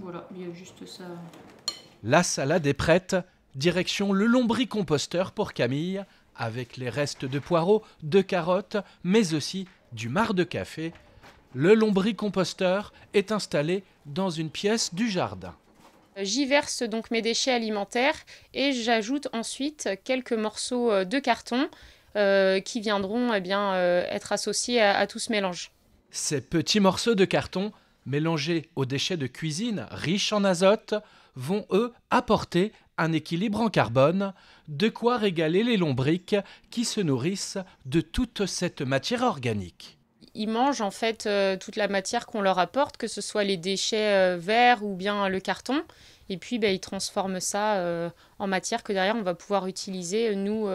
Voilà, il y a juste ça. La salade est prête. Direction le lombricomposteur pour Camille, avec les restes de poireaux, de carottes, mais aussi du marc de café. Le lombricomposteur est installé dans une pièce du jardin. J'y verse donc mes déchets alimentaires et j'ajoute ensuite quelques morceaux de carton qui viendront être associés à tout ce mélange. Ces petits morceaux de carton, mélangés aux déchets de cuisine riches en azote, vont eux apporter un équilibre en carbone, de quoi régaler les lombrics qui se nourrissent de toute cette matière organique. Ils mangent en fait toute la matière qu'on leur apporte, que ce soit les déchets verts ou bien le carton. Et puis ils transforment ça en matière que derrière on va pouvoir utiliser, nous,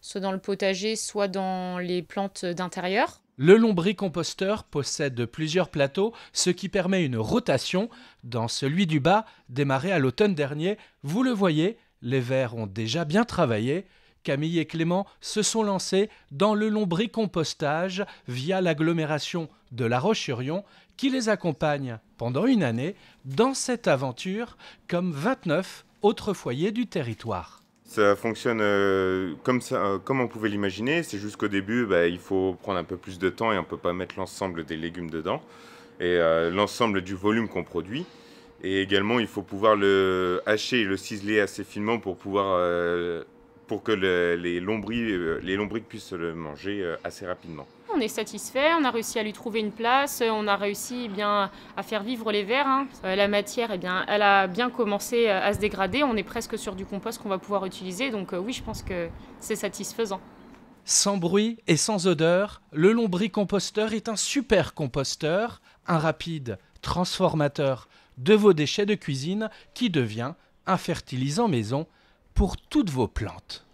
soit dans le potager, soit dans les plantes d'intérieur. Le lombricomposteur possède plusieurs plateaux, ce qui permet une rotation. Dans celui du bas, démarré à l'automne dernier, vous le voyez, les vers ont déjà bien travaillé. Camille et Clément se sont lancés dans le lombricompostage via l'agglomération de La Roche-sur-Yon qui les accompagne pendant une année dans cette aventure comme 29 autres foyers du territoire. Ça fonctionne comme ça, comme on pouvait l'imaginer. C'est juste qu'au début, il faut prendre un peu plus de temps et on ne peut pas mettre l'ensemble des légumes dedans et l'ensemble du volume qu'on produit. Et également, il faut pouvoir le hacher et le ciseler assez finement pour que les lombrics puissent le manger assez rapidement. On est satisfait, on a réussi à lui trouver une place, on a réussi à faire vivre les vers. La matière, elle a bien commencé à se dégrader. On est presque sur du compost qu'on va pouvoir utiliser. Donc oui, je pense que c'est satisfaisant. Sans bruit et sans odeur, le lombricomposteur est un super composteur, un rapide transformateur de vos déchets de cuisine qui devient un fertilisant maison pour toutes vos plantes.